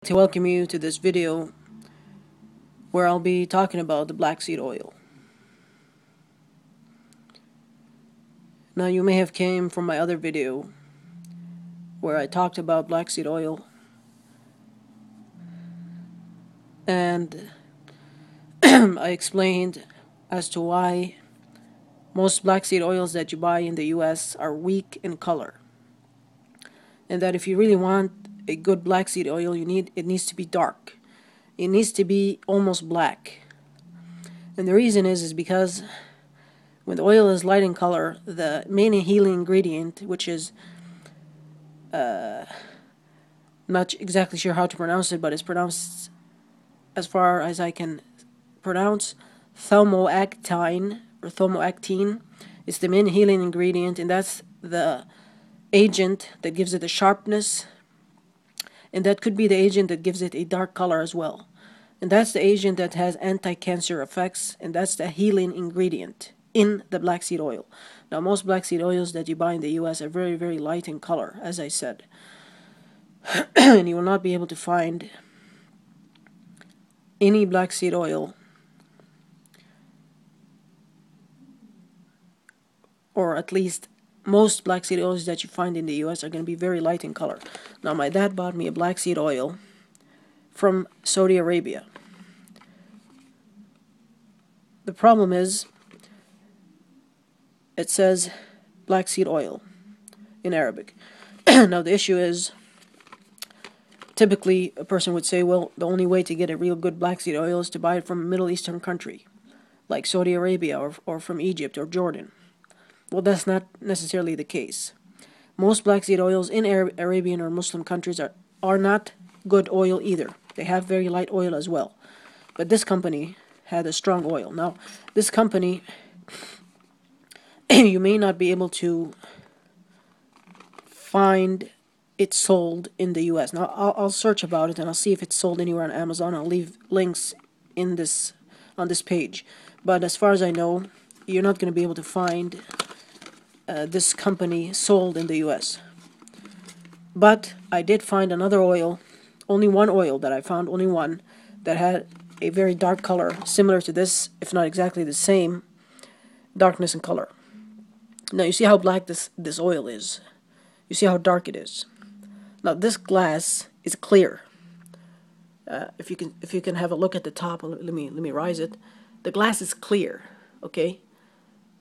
To welcome you to this video where I'll be talking about the blackseed oil. Now you may have came from my other video where I talked about blackseed oil and I explained as to why most blackseed oils that you buy in the US are weak in color, and that if you really want a good blackseed oil, it needs to be dark. It needs to be almost black. And the reason is because when the oil is light in color, the main healing ingredient, which is not exactly sure how to pronounce it, but it's pronounced, as far as I can pronounce, thermoactine or thermoactine, is the main healing ingredient, and that's the agent that gives it a sharpness, and that could be the agent that gives it a dark color as well. And that's the agent that has anti-cancer effects, and that's the healing ingredient in the blackseed oil. Now, most blackseed oils that you buy in the US are very, very light in color, as I said. And you will not be able to find any blackseed oil, or at least most blackseed oils that you find in the US are going to be very light in color. Now, my dad bought me a blackseed oil from Saudi Arabia. The problem is, it says blackseed oil in Arabic. Now, the issue is, typically a person would say, well, the only way to get a real good blackseed oil is to buy it from a Middle Eastern country, like Saudi Arabia or from Egypt or Jordan. Well, that's not necessarily the case. Most blackseed oils in Arabian or Muslim countries are not good oil either. They have very light oil as well. But this company had a strong oil. Now, this company, you may not be able to find it sold in the US. Now, I'll search about it and I'll see if it's sold anywhere on Amazon. I'll leave links in on this page. But as far as I know, you're not going to be able to find this company sold in the US. But I did find another oil, only one oil that I found, only one, that had a very dark color, similar to this, if not exactly the same darkness and color. Now you see how black this oil is. You see how dark it is. Now this glass is clear. If you can have a look at the top, let me rise it. The glass is clear, okay?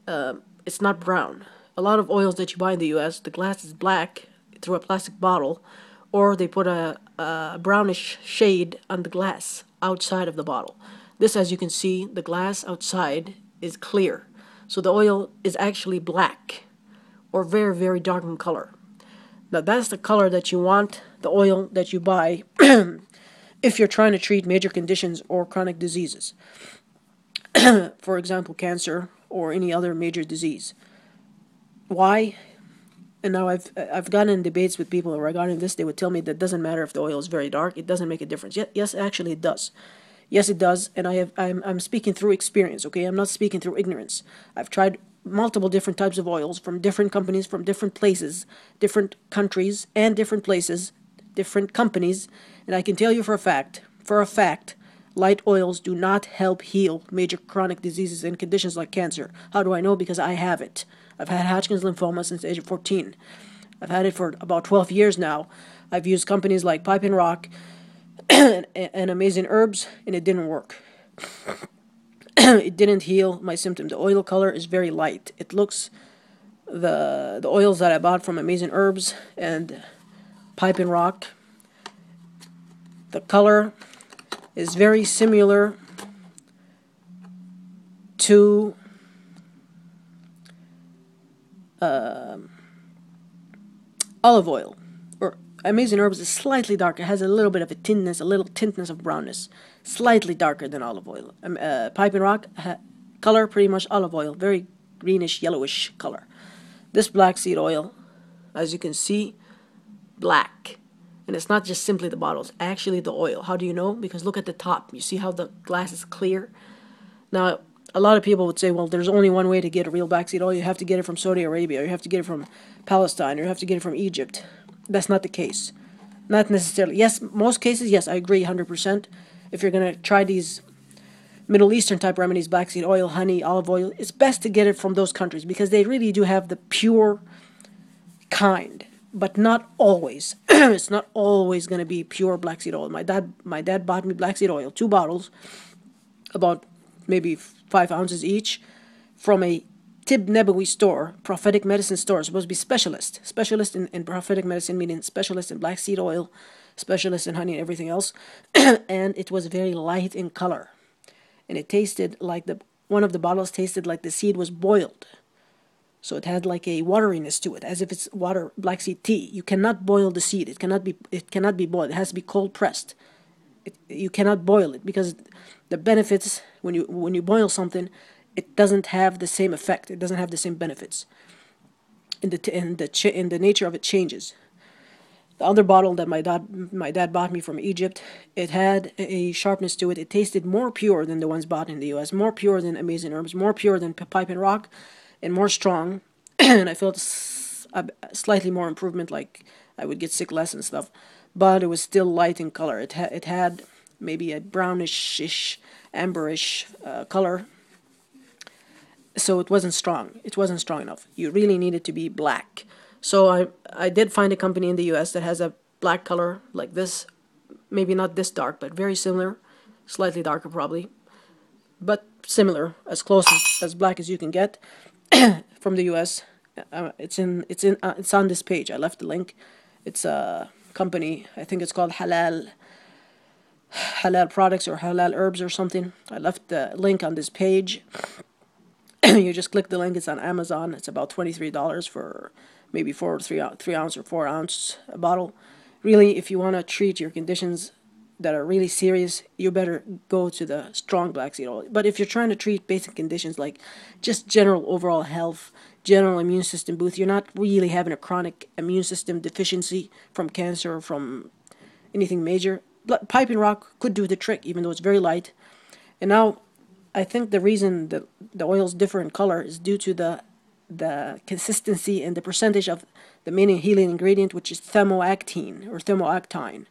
It's not brown. A lot of oils that you buy in the US, the glass is black through a plastic bottle, or they put a brownish shade on the glass outside of the bottle. This, as you can see, the glass outside is clear. So the oil is actually black or very, very dark in color. Now that's the color that you want the oil that you buy if you're trying to treat major conditions or chronic diseases. For example, cancer or any other major disease. Why? And now I've gotten in debates with people regarding this. They would tell me that it doesn't matter if the oil is very dark. It doesn't make a difference. Yes, actually it does. Yes, it does. And I'm speaking through experience. Okay, I'm not speaking through ignorance. I've tried multiple different types of oils from different companies, from different places, different countries, and different places, different companies, and I can tell you for a fact, light oils do not help heal major chronic diseases and conditions like cancer. How do I know? Because I have it. I've had Hodgkin's lymphoma since the age of 14. I've had it for about 12 years now. I've used companies like Pipe and Rock and Amazing Herbs, and it didn't work. It didn't heal my symptoms. The oil color is very light. It looks, the oils that I bought from Amazing Herbs and Pipe and Rock, the color is very similar to olive oil. Or Amazing Herbs is slightly darker. It has a little bit of a little tintness of brownness, slightly darker than olive oil. Pipe and Rock color pretty much olive oil, very greenish, yellowish color. This blackseed oil, as you can see, black. And it's not just simply the bottles, actually the oil. How do you know? Because look at the top. You see how the glass is clear? Now, a lot of people would say, well, there's only one way to get a real blackseed oil. You have to get it from Saudi Arabia, or you have to get it from Palestine, or you have to get it from Egypt. That's not the case. Not necessarily. Yes, most cases, yes, I agree 100%. If you're going to try these Middle Eastern type remedies, black seed oil, honey, olive oil, it's best to get it from those countries because they really do have the pure kind, but not always. It's not always going to be pure black seed oil. My dad bought me black seed oil, 2 bottles, about maybe 5 ounces each, from a Tib Nabawi store, prophetic medicine store. It's supposed to be specialist in prophetic medicine, meaning specialist in black seed oil, specialist in honey and everything else. And it was very light in color, and it tasted like one of the bottles tasted like the seed was boiled. So it had like a wateriness to it, as if it's black seed tea. You cannot boil the seed. It cannot be boiled. It has to be cold pressed. You cannot boil it because the benefits when you boil something, it doesn't have the same effect. It doesn't have the same benefits. In the nature of it changes. The other bottle that my dad bought me from Egypt, it had a sharpness to it. It tasted more pure than the ones bought in the U.S., more pure than Amazing Herbs, more pure than Pipe and Rock, and more strong. And I felt slightly more improvement, like I would get sick less and stuff. But it was still light in color. It had maybe a brownish-ish, amberish color. So it wasn't strong. It wasn't strong enough. You really need it to be black. So I did find a company in the U.S. that has a black color like this. Maybe not this dark, but very similar. Slightly darker probably. But similar, as close as black as you can get from the U.S. It's on this page. I left the link. It's a company, I think it's called Halal Products or Halal Herbs or something. I left the link on this page. You just click the link. It's on Amazon. It's about $23 for maybe 3 ounce or 4 ounce a bottle. Really, if you want to treat your conditions that are really serious, you better go to the strong black seed oil. But if you're trying to treat basic conditions like just general overall health, general immune system boost, you're not really having a chronic immune system deficiency from cancer or from anything major, Pipe and Rock could do the trick, even though it's very light. And now, I think the reason that the oils differ in color is due to the consistency and the percentage of the main healing ingredient, which is thermoactine or thermoactine.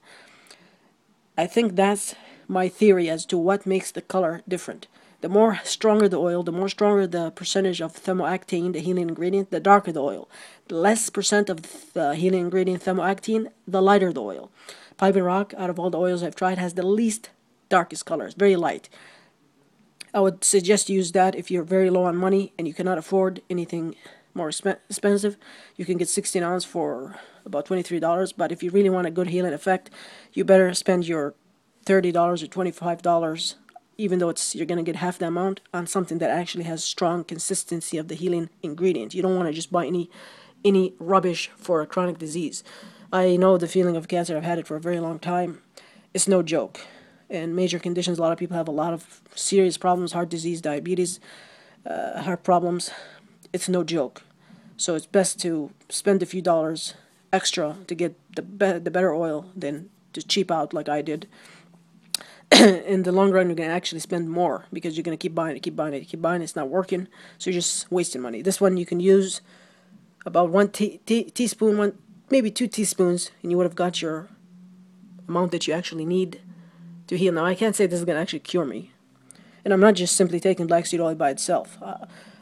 I think that's my theory as to what makes the color different. The more stronger the oil, the more stronger the percentage of thermoactine, the healing ingredient, the darker the oil. The less percent of the healing ingredient thermoactine, the lighter the oil. Pipe and Rock, out of all the oils I've tried, has the least darkest color. It's very light. I would suggest use that if you're very low on money and you cannot afford anything more expensive. You can get 16 ounce for about $23, but if you really want a good healing effect, you better spend your $30 or $25, even though you're going to get half the amount, on something that actually has strong consistency of the healing ingredient. You don't want to just buy any rubbish for a chronic disease. I know the feeling of cancer. I've had it for a very long time. It's no joke. And major conditions, a lot of people have a lot of serious problems, heart disease, diabetes, heart problems. It's no joke. So it's best to spend a few dollars extra to get the better oil than to cheap out like I did. In the long run, you're going to actually spend more because you're going to keep buying it. It's not working, so you're just wasting money. This one you can use about 1 teaspoon, maybe 2 teaspoons, and you would have got your amount that you actually need to heal. Now, I can't say this is going to actually cure me. And I'm not just simply taking black seed oil by itself.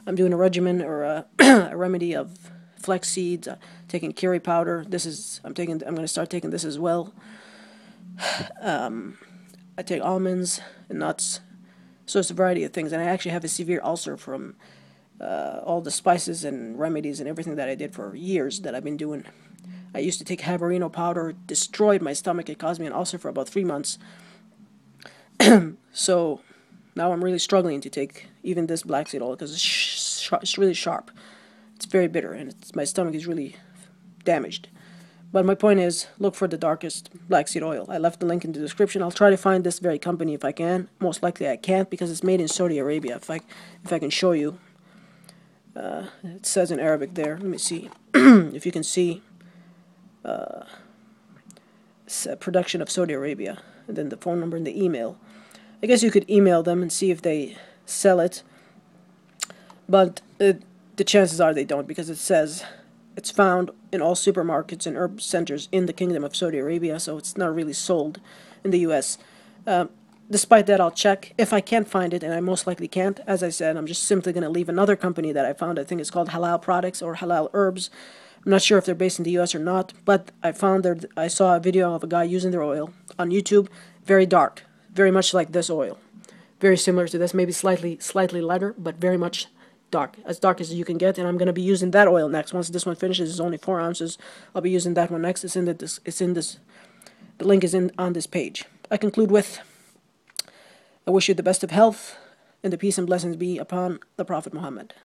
I'm doing a regimen or a remedy of flaxseed, taking curry powder. I'm going to start taking this as well. I take almonds and nuts. So it's a variety of things. And I actually have a severe ulcer from all the spices and remedies and everything that I did for years that I've been doing. I used to take habanaro powder. It destroyed my stomach. It caused me an ulcer for about 3 months. So now I'm really struggling to take even this black seed oil because it's really sharp. It's very bitter, and my stomach is really damaged. But my point is, look for the darkest black seed oil. I left the link in the description. I'll try to find this very company if I can. Most likely I can't because it's made in Saudi Arabia. If I can show you, it says in Arabic there. Let me see if you can see. It's a production of Saudi Arabia, and then the phone number and the email. I guess you could email them and see if they sell it, but the chances are they don't because it says It's found in all supermarkets and herb centers in the Kingdom of Saudi Arabia, so it's not really sold in the U.S. Despite that, I'll check. If I can't find it, and I most likely can't, as I said, I'm just simply going to leave another company that I found. I think it's called Halal Products or Halal Herbs. I'm not sure if they're based in the U.S. or not, but I saw a video of a guy using their oil on YouTube. Very dark, very much like this oil. Very similar to this, maybe slightly lighter, but very much dark as you can get. And I'm going to be using that oil next. Once this one finishes, it's only 4 ounces. I'll be using that one next. The link is on this page. I conclude with, I wish you the best of health, and the peace and blessings be upon the Prophet Muhammad.